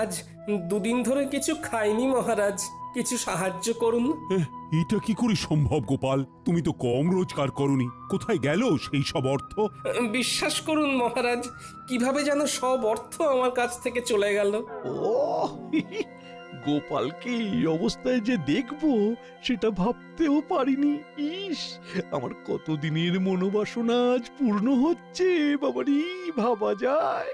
আজ দুদিন ধরে কিছু খাইনি মহারাজ, কিছু সাহায্য করুন। এটা কি করে সম্ভব গোপাল? তুমি তো কম রোজগার করনি, কোথায় গেল সেই সব অর্থ? বিশ্বাস করুন মহারাজ, কিভাবে যেন সব অর্থ আমার কাছ থেকে চলে গেল। ও গোপালকে এই অবস্থায় যে দেখবো সেটা ভাবতেও পারিনি। ইস, আমার কতদিনের মনোবাসনা আজ পূর্ণ হচ্ছে। বাবারি, ভাবা যায়?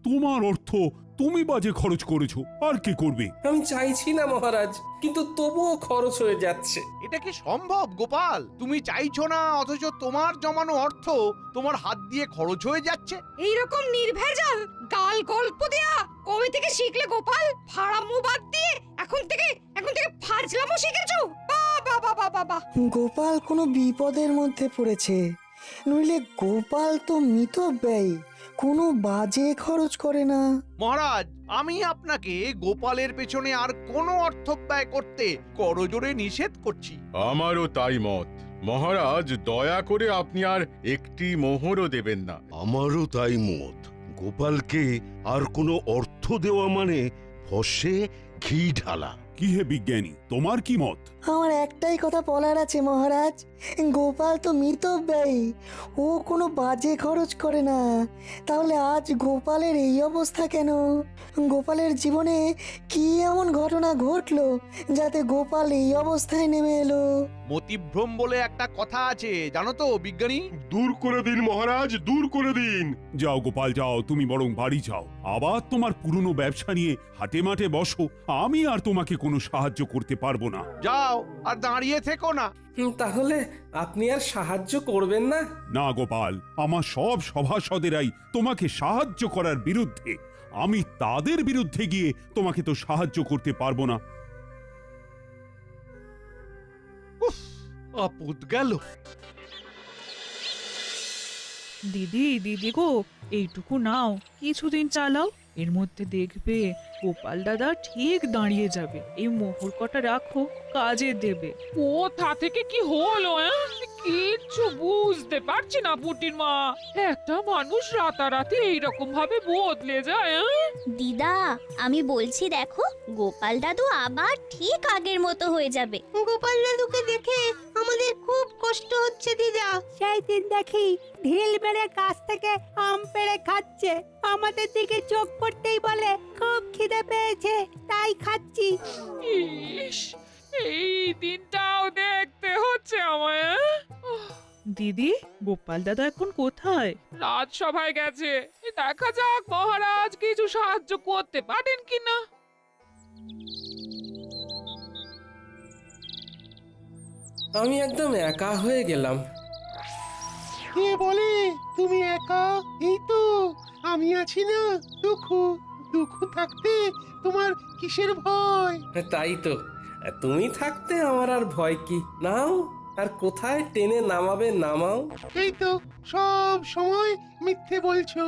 তোমার অর্থ তুমি বাজে খরচ করেছো, আর কি করবে? আমি চাইছি না মহারাজ, কিন্তু তবুও খরচ হয়ে যাচ্ছে। এটা কি সম্ভব গোপাল? তুমি চাইছো না অথচ তোমার জমানো অর্থ তোমার হাত দিয়ে খরচ হয়ে যাচ্ছে। এইরকম নির্ভেজাল গাল গল্প দেয়া কবে থেকে শিখলে গোপাল? ফাড়ামো বাদ দিয়ে এখন থেকে ফাজলামো শিখেছো? বাবা বাবা বাবা! গোপাল কোনো বিপদের মধ্যে পড়েছে, নইলে গোপাল তো মিতব্যয়ী, কোনো বাজে খরচ করে না। মহারাজ, আমি আপনাকে গোপালের পেছনে আর কোনো অর্থ ব্যয় করতে করজোরে নিষেধ করছি। আমারও তাই মত মহারাজ, দয়া করে আপনি আর একটি মোহরও দেবেন না। আমারও তাই মত। গোপালকে আর কোনো অর্থ দেওয়া মানে ফসে ঘি ঢালা। কি হে বিজ্ঞানী, তোমার কি মত? আমার একটাই কথা বলার আছে মহারাজ, গোপাল তো মিতব্যয়ী, ও কোনো বাজে খরচ করে না। তাহলে আজ গোপালের এই অবস্থা কেন? গোপালের জীবনে কি এমন ঘটনা ঘটলো যাতে গোপাল এই অবস্থায় নেমে এলো? মতিভ্রম বলে একটা কথা আছে, জানো তো বিজ্ঞানী? দূর করে দিন মহারাজ, দূর করে দিন। যাও গোপাল যাও, তুমি বরং বাড়ি যাও, আবার তোমার পুরনো ব্যবসা নিয়ে হাটে মাঠে বসো। আমি আর তোমাকে কোনো সাহায্য করতে পারবো না। যাও, আর দাঁড়িয়ে থেকো না। তাহলে আপনি আর সাহায্য করবেন না? না গোপাল, আমার সব সভাসদেরাই তোমাকে সাহায্য করার বিরুদ্ধে। আমি তাদের বিরুদ্ধে গিয়ে তোমাকে তো সাহায্য করতে পারবো না। আপদ গেল। দিদি দিদি গো, এইটুকু নাও, কিছুদিন চালাও, এর মধ্যে দেখবে গোপাল দাদা ঠিক দাঁড়িয়ে যাবে। এই মোহর কটা রাখো, কাজে দেবে। কোথা থেকে কি হলো? কিচ্ছু বুঝতে পারছি না পুটির মা। একটা মানুষ রাতারাতি এইরকম ভাবে বদলে যায়। দিদা, আমি বলছি দেখো, গোপাল দাদু আবার ঠিক আগের মতো হয়ে যাবে। গোপাল দাদুকে দেখে আমাদের খুব কষ্ট হচ্ছে দিদা। সেই দিন দেখি ঢিল মেরে গাছ থেকে আম পেড়ে খাচ্ছে, আমাদের দিকে চোখ পড়তেই বলে খুব খিদে পেয়েছে তাই খাচ্ছি। ইস, এই দিনটাও দেখতে হচ্ছে আমায়। দিদি, গোপাল দাদা এখন কোথায়? রাজসভায় গেছে, দেখা যাক মহারাজ কিছু সাহায্য করতে পারেন কিনা। আমি একদম একা হয়ে গেলাম। কে বলে তুমি একা? এই তো আমি আছি না। দুঃখ থাকতে তোমার কিসের ভয়? তাই তো, তুমি থাকতে আমার আর ভয় কি? নাও, আর কোথায় টেনে নামাবে নামাও। এই তো সব সময় মিথ্যে বলছো।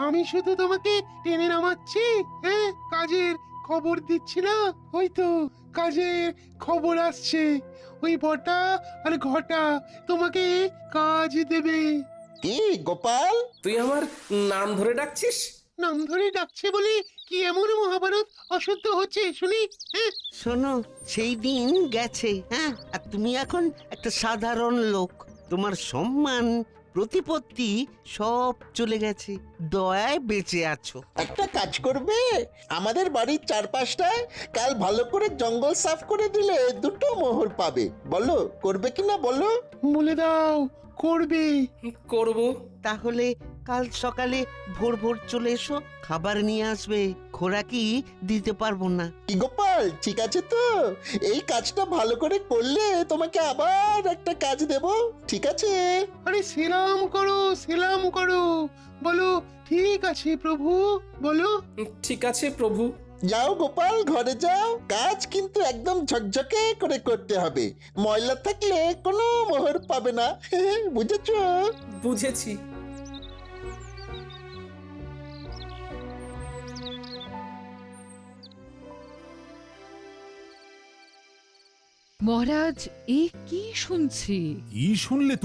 আমি শুধু তোমাকে টেনে নামাচ্ছি, হ্যাঁ, কাজের খবর দিচ্ছি না। ওই তো কাজের খবর আসছে, ওই বটা আর ঘটা তোমাকে কাজ দেবে। কি গোপাল? তুই আমার নাম ধরে ডাকছিস? নাম ধরে ডাকছে বলে কি এমন মহাভারত অশুদ্ধ হচ্ছে শুনি? হ্যাঁ, শোনো, সেই দিন গেছে, হ্যাঁ, আর তুমি এখন একটা সাধারণ লোক। তোমার সম্মান প্রতিপত্তি সব চলে গেছে, দয়ায় বেঁচে আছো। একটা কাজ করবে, আমাদের বাড়ির চারপাশটায় কাল ভালো করে জঙ্গল সাফ করে দিলে দুটো মোহর পাবে। বলো করবে কিনা বলো? বলে দাও করবে। করব। তাহলে কাল সকালে ভোর ভোর চলে এসো, খাবার নিয়ে আসবে, খোরাকি দিতে পারবো না। কি গোপাল, ঠিক আছে তো? এই কাজটা ভালো করে করলে তোমাকে আবার একটা কাজ দেব, ঠিক আছে? আরে সেলাম করো, বলো ঠিক আছে প্রভু, বলো ঠিক আছে প্রভু। যাও গোপাল, ঘরে যাও। কাজ কিন্তু একদম ঝকঝকে করে করতে হবে, ময়লা থাকলে কোনো মোহর পাবে না। বুঝেছো? বুঝেছি। মহারাজ, এ কি শুনছি? কি শুনলে